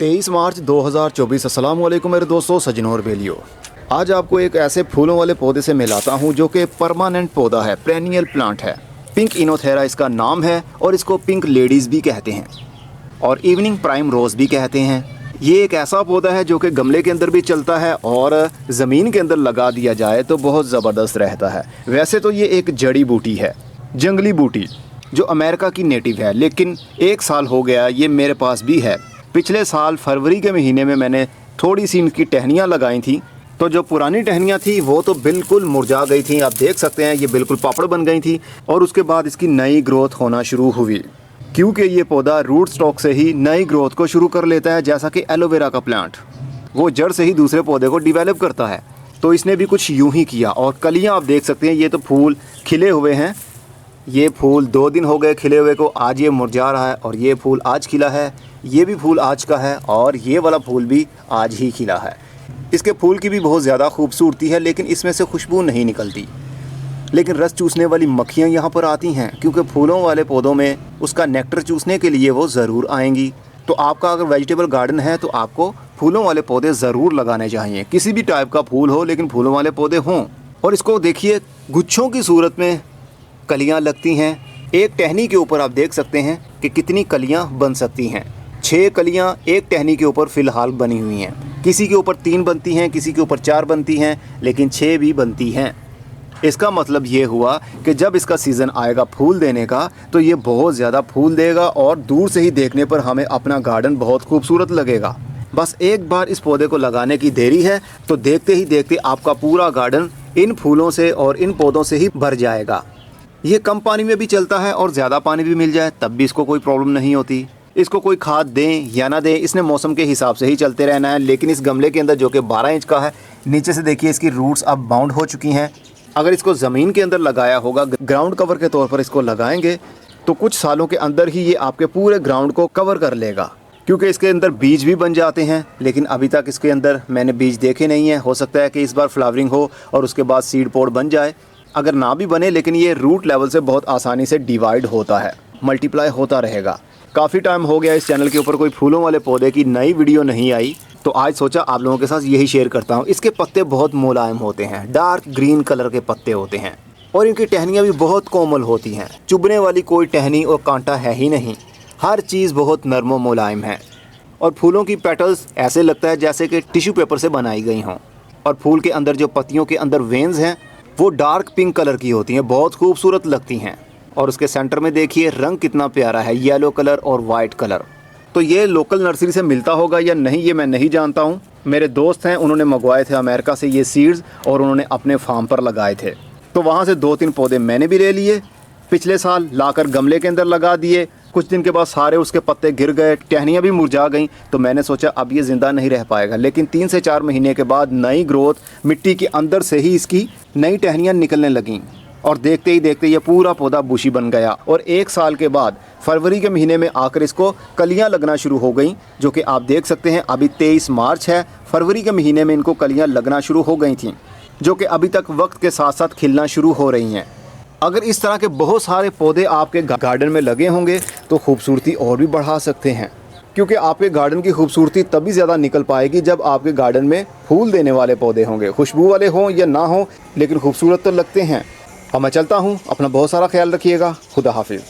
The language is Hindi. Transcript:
23 मार्च 2024। अस्सलाम वालेकुम मेरे दोस्तों, सजनों और बेलियों। आज आपको एक ऐसे फूलों वाले पौधे से मिलाता हूं जो कि परमानेंट पौधा है, पेरेनियल प्लांट है। पिंक इनोथेरा इसका नाम है और इसको पिंक लेडीज़ भी कहते हैं और इवनिंग प्राइम रोज़ भी कहते हैं। ये एक ऐसा पौधा है जो कि गमले के अंदर भी चलता है और ज़मीन के अंदर लगा दिया जाए तो बहुत ज़बरदस्त रहता है। वैसे तो ये एक जड़ी बूटी है, जंगली बूटी जो अमेरिका की नेटिव है, लेकिन 1 साल हो गया ये मेरे पास भी है। पिछले साल फरवरी के महीने में मैंने थोड़ी सी इनकी टहनियाँ लगाई थी, तो जो पुरानी टहनियाँ थी वो तो बिल्कुल मुरझा गई थी। आप देख सकते हैं ये बिल्कुल पापड़ बन गई थी और उसके बाद इसकी नई ग्रोथ होना शुरू हुई, क्योंकि ये पौधा रूट स्टॉक से ही नई ग्रोथ को शुरू कर लेता है। जैसा कि एलोवेरा का प्लांट वो जड़ से ही दूसरे पौधे को डिवेलप करता है, तो इसने भी कुछ यूं ही किया। और कलियां आप देख सकते हैं, ये तो फूल खिले हुए हैं। ये फूल 2 दिन हो गए खिले हुए को, आज ये मुरझा रहा है और ये फूल आज खिला है। ये भी फूल आज का है और ये वाला फूल भी आज ही खिला है। इसके फूल की भी बहुत ज़्यादा खूबसूरती है, लेकिन इसमें से खुशबू नहीं निकलती। लेकिन रस चूसने वाली मक्खियाँ यहाँ पर आती हैं, क्योंकि फूलों वाले पौधों में उसका नेक्टर चूसने के लिए वो ज़रूर आएंगी। तो आपका अगर वेजिटेबल गार्डन है तो आपको फूलों वाले पौधे ज़रूर लगाने चाहिए। किसी भी टाइप का फूल हो, लेकिन फूलों वाले पौधे हों। और इसको देखिए, गुच्छों की सूरत में कलियाँ लगती हैं। एक टहनी के ऊपर आप देख सकते हैं कि कितनी कलियाँ बन सकती हैं। 6 कलियाँ एक टहनी के ऊपर फ़िलहाल बनी हुई हैं। किसी के ऊपर 3 बनती हैं, किसी के ऊपर 4 बनती हैं, लेकिन 6 भी बनती हैं। इसका मतलब ये हुआ कि जब इसका सीज़न आएगा फूल देने का, तो ये बहुत ज़्यादा फूल देगा और दूर से ही देखने पर हमें अपना गार्डन बहुत खूबसूरत लगेगा। बस एक बार इस पौधे को लगाने की देरी है, तो देखते ही देखते आपका पूरा गार्डन इन फूलों से और इन पौधों से ही भर जाएगा। ये कम पानी में भी चलता है और ज़्यादा पानी भी मिल जाए तब भी इसको कोई प्रॉब्लम नहीं होती। इसको कोई खाद दें या ना दें, इसने मौसम के हिसाब से ही चलते रहना है। लेकिन इस गमले के अंदर जो कि 12 इंच का है, नीचे से देखिए इसकी रूट्स अब बाउंड हो चुकी हैं। अगर इसको ज़मीन के अंदर लगाया होगा, ग्राउंड कवर के तौर पर इसको लगाएंगे, तो कुछ सालों के अंदर ही ये आपके पूरे ग्राउंड को कवर कर लेगा, क्योंकि इसके अंदर बीज भी बन जाते हैं। लेकिन अभी तक इसके अंदर मैंने बीज देखे नहीं हैं। हो सकता है कि इस बार फ्लावरिंग हो और उसके बाद सीड पॉड बन जाए। अगर ना भी बने, लेकिन ये रूट लेवल से बहुत आसानी से डिवाइड होता है, मल्टीप्लाई होता रहेगा। काफ़ी टाइम हो गया इस चैनल के ऊपर कोई फूलों वाले पौधे की नई वीडियो नहीं आई, तो आज सोचा आप लोगों के साथ यही शेयर करता हूँ। इसके पत्ते बहुत मुलायम होते हैं, डार्क ग्रीन कलर के पत्ते होते हैं और इनकी टहनियाँ भी बहुत कोमल होती हैं। चुभने वाली कोई टहनी और कांटा है ही नहीं, हर चीज़ बहुत नरम और मुलायम है। और फूलों की पेटल्स ऐसे लगता है जैसे कि टिश्यू पेपर से बनाई गई हों। और फूल के अंदर जो पत्तियों के अंदर वेन्स हैं वो डार्क पिंक कलर की होती हैं, बहुत खूबसूरत लगती हैं। और उसके सेंटर में देखिए रंग कितना प्यारा है, येलो कलर और वाइट कलर। तो ये लोकल नर्सरी से मिलता होगा या नहीं ये मैं नहीं जानता हूँ। मेरे दोस्त हैं, उन्होंने मंगवाए थे अमेरिका से ये सीड्स और उन्होंने अपने फार्म पर लगाए थे, तो वहाँ से 2-3 पौधे मैंने भी ले लिए। पिछले साल लाकर गमले के अंदर लगा दिए। कुछ दिन के बाद सारे उसके पत्ते गिर गए, टहनियाँ भी मुरझा गईं, तो मैंने सोचा अब ये ज़िंदा नहीं रह पाएगा। लेकिन 3 से 4 महीने के बाद नई ग्रोथ, मिट्टी के अंदर से ही इसकी नई टहनियाँ निकलने लगीं और देखते ही देखते ये पूरा पौधा बुशी बन गया। और 1 साल के बाद फरवरी के महीने में आकर इसको कलियाँ लगना शुरू हो गईं, जो कि आप देख सकते हैं। अभी 23 मार्च है, फरवरी के महीने में इनको कलियाँ लगना शुरू हो गई थीं, जो कि अभी तक वक्त के साथ साथ खिलना शुरू हो रही हैं। अगर इस तरह के बहुत सारे पौधे आपके गार्डन में लगे होंगे तो खूबसूरती और भी बढ़ा सकते हैं, क्योंकि आपके गार्डन की खूबसूरती तभी ज़्यादा निकल पाएगी जब आपके गार्डन में फूल देने वाले पौधे होंगे। खुशबू वाले हों या ना हों, लेकिन खूबसूरत तो लगते हैं। अब मैं चलता हूँ, अपना बहुत सारा ख्याल रखिएगा। खुदा हाफिज़।